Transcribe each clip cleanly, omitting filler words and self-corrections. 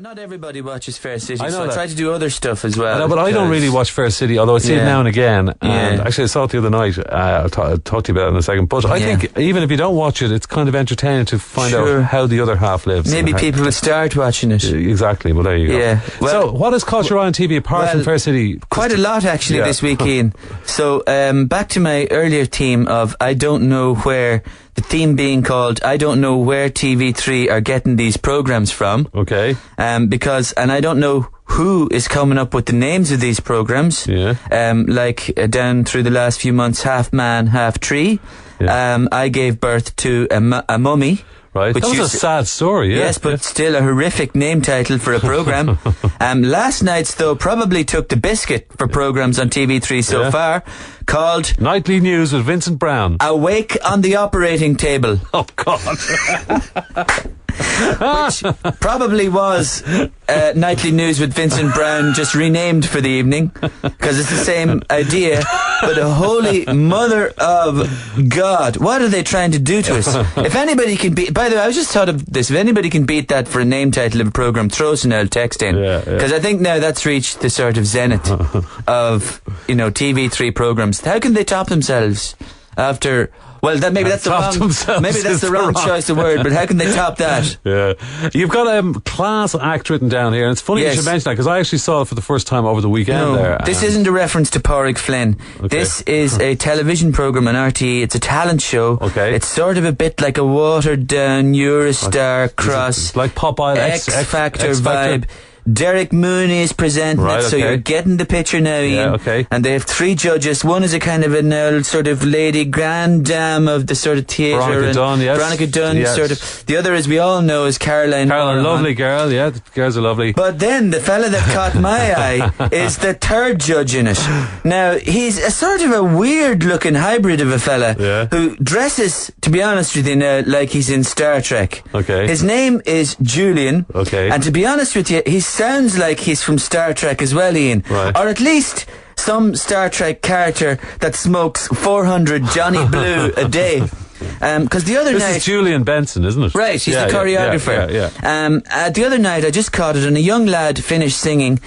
Not everybody watches Fair City, I know so that. I try to do other stuff as well. I know, but I don't really watch Fair City, although I see it now and again. And actually, I saw it the other night. I'll talk to you about it in a second. But I think even if you don't watch it, it's kind of entertaining to find out how the other half lives. Maybe people will start watching it. Exactly. Well, there you go. Yeah. Well, so, what has caught your eye on TV apart from Fair City? Quite a lot, actually, this week, Ian. So, back to my earlier theme of I don't know where... The theme being called I don't know where TV3 are getting these programs from. Okay. Because I don't know who is coming up with the names of these programs. Yeah. Down through the last few months, Half Man, Half Tree. Yeah. I gave birth to a mummy. Right. That was a sad story, yeah. Yes, but still a horrific name title for a program. Last night's, though, probably took the biscuit for programs on TV3 so far, called Nightly News with Vincent Brown. Awake on the Operating Table. Oh, God. Which probably was Nightly News with Vincent Brown, just renamed for the evening, because it's the same idea. But a holy mother of God, what are they trying to do to us? If anybody can beat... By the way, I was just thought of this. If anybody can beat that for a name title of a programme, throw us an old text in. Because I think now that's reached the sort of zenith of, TV3 programmes. How can they top themselves after... Well, that's the wrong choice of word, but how can they top that? Yeah. You've got a class act written down here, and it's funny you should mention that, because I actually saw it for the first time over the weekend there. This isn't a reference to Pádraig Flynn. Okay. This is a television programme on RTE. It's a talent show. Okay. It's sort of a bit like a watered-down Eurostar cross. Like Popeye, X Factor vibe. Derek Mooney is presenting it, so you're getting the picture now, Ian. Yeah, okay. And they have 3 judges. One is a kind of an old sort of lady, grand dame of the sort of theatre. Veronica Dunn, yes. Veronica Dunn, sort of. The other, as we all know, is Caroline. Caroline, lovely girl, yeah. The girls are lovely. But then the fella that caught my eye is the 3rd judge in it. Now, he's a sort of a weird-looking hybrid of a fella who dresses, to be honest with you now, like he's in Star Trek. Okay. His name is Julian. Okay. And to be honest with you, he's sounds like he's from Star Trek as well, Ian. Right. Or at least some Star Trek character that smokes 400 Johnny Blue a day. Because the other night... This is Julian Benson, isn't it? Right, he's the choreographer. The other night I just caught it, and a young lad finished singing.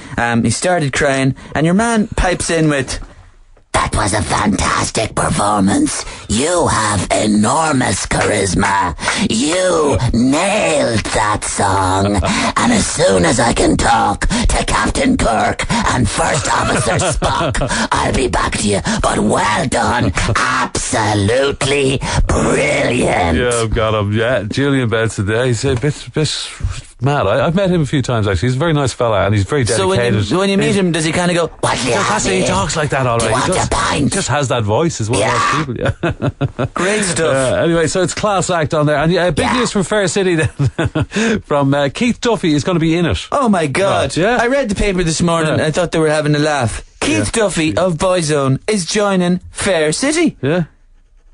He started crying, and your man pipes in with... That was a fantastic performance. You have enormous charisma. You nailed that song. And as soon as I can talk to Captain Kirk and First Officer Spock, I'll be back to you. But well done. Absolutely brilliant. Yeah, I've got him. Yeah, Julian Benson. He's a bit mad. I've met him a few times, actually. He's a very nice fella, and he's very dedicated. So when you meet him, does he kind of go, what do you have? He talks like that, all right. He just has that voice as well as people. Yeah. Great stuff. Anyway, so it's class act on there. And big news from Fair City then. From Keith Duffy is going to be in it. Oh, my God. Yeah. I read the paper this morning, and I thought they were having a laugh. Keith Duffy of Boyzone is joining Fair City. Yeah.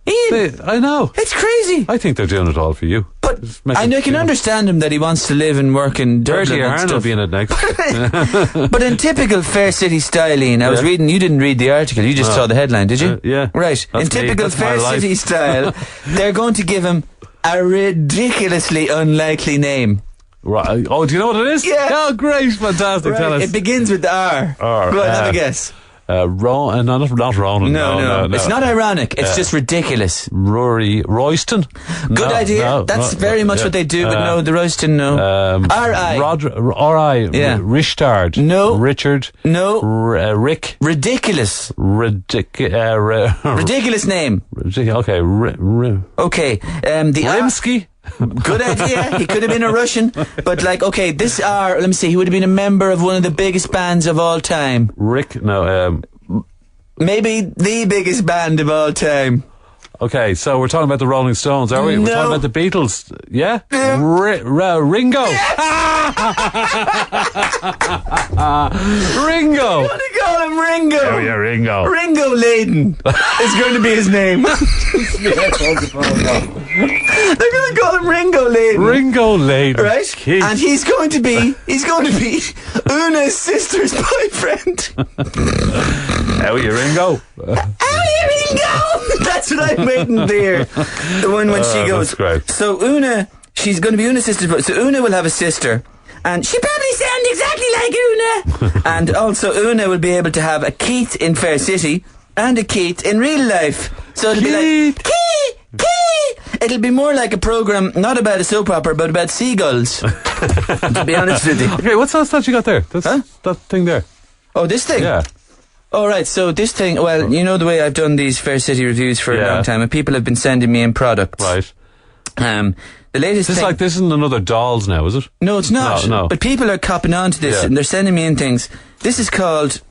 Ian, I know. It's crazy. I think they're doing it all for you. But I can understand him that he wants to live and work in Dublin. Bertie Ahern will be in it next. But in typical Fair City style, Ian, I was reading, you didn't read the article, you just saw the headline, did you? Yeah. Right. In typical Fair City style, they're going to give him a ridiculously unlikely name. Right. Oh, do you know what it is? Yeah. Oh, great. Fantastic. Right. Tell us. It begins with R. Go on, have a guess. Not Ronan. No. It's not ironic. It's just ridiculous. Royston? Good idea. No, That's very much what they do, but no, the Royston, no. R.I. R.I. Yeah. Rishtard. No. Richard. No. Rick. Ridiculous. Ridiculous name. Okay. Okay. The Rimsky? Good idea. He could have been a Russian, but this let me see, he would have been a member of one of the biggest bands of all time. Maybe the biggest band of all time. Okay, so we're talking about the Rolling Stones, are we? No. We're talking about the Beatles. Yeah? Ringo. Ringo. You want to call him Ringo? Oh, yeah, Ringo. Ringo Layden is going to be his name. They're going to call him Ringo Layden. Ringo Layden. Right? Jeez. And he's going to be Una's sister's boyfriend. How are you, Ringo? How are you, Ringo? That's what I'm waiting there. The one when she goes. That's great. So Una, she's going to be Una's sister's boyfriend. So Una will have a sister. and she probably sounds exactly like Una. And also Una will be able to have a Keith in Fair City and a Keith in real life. So it'll be like, Keith! It'll be more like a programme, not about a soap opera, but about seagulls. To be honest with you. Okay, what's that you got there? That thing there. Oh, this thing? Yeah. Oh, right, so this thing, well, you know the way I've done these Fair City reviews for a long time, and people have been sending me in products. Right. The latest thing... This isn't another Dolls now, is it? No, it's not. No. But people are copping on to this, and they're sending me in things. This is called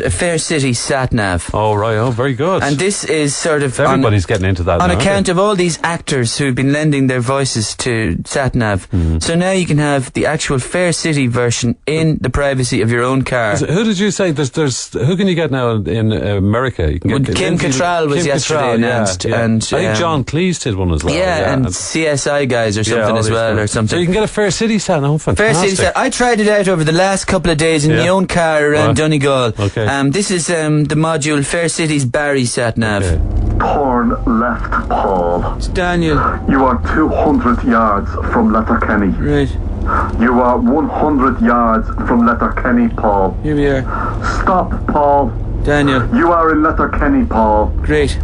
a Fair City sat-nav. Oh, right. Oh, very good. And this is sort of... Everybody's getting into that on now, account of all these actors who've been lending their voices to sat-nav. So now you can have the actual Fair City version in the privacy of your own car. Who did you say? There's who can you get now in America? You can get Kim Cattrall was yesterday announced. And I think John Cleese did one as well. Yeah, and CSI guys or something as well, or something. So you can get a Fair City sat-nav. Fantastic. Fair City sat. I tried it out over the last couple of days in my own car around Donegal. Okay. This is the module Fair City's Barry sat-nav. Okay. Turn left, Paul. It's Daniel. You are 200 yards from Letterkenny. Right. You are 100 yards from Letterkenny, Paul. Here we are. Stop, Paul. Daniel. You are in Letterkenny, Paul. Great.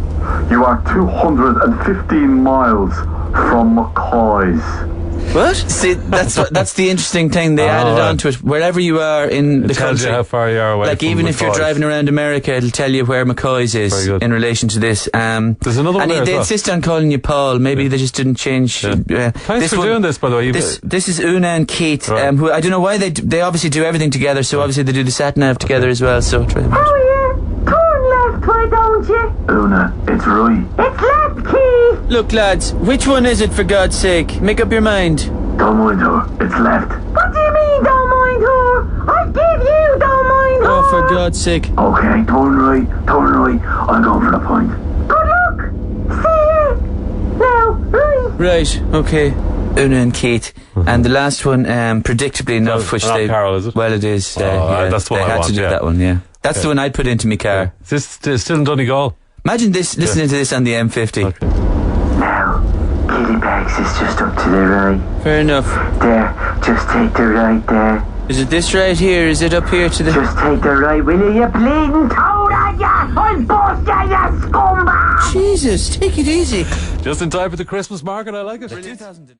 You are 215 miles from McCoy's. What? See, that's the interesting thing. They added on to it. Wherever you are in the country. It tells you how far you are away like from even if you're McCoy's. driving around America, it'll tell you where McCoy's is in relation to this. There's another one and there they insist on calling you Paul. Maybe they just didn't change. Thanks for doing this, by the way. This is Una and Keith, who I don't know why they obviously do everything together. So obviously they do the sat-nav together as well. So try them out. How are you? Turn left, why don't you? Una, it's right. It's left, Keith. Look, lads, which one is it for God's sake? Make up your mind. Don't mind her. It's left. What do you mean, don't mind her? I give you don't mind her. Oh, for God's sake. Okay, turn right. Turn right. I'm going for the point. Good luck. See you. Now, right. Right, okay. Una and Keith. And the last one, predictably enough, which they... Carol, is it? Well, it is. That's the one they I had want, to do that one, That's the one I'd put into my car. Is this still in Donegal? Imagine this, listening to this on the M50. Okay. Now, Killybags is just up to the right. Fair enough. There, just take the right there. Is it this right here? Is it up here to the... Just take the right, will you, you bleeding toad on ya? I'll bust ya, you scumbag! Jesus, take it easy. Just in time for the Christmas market, I like it.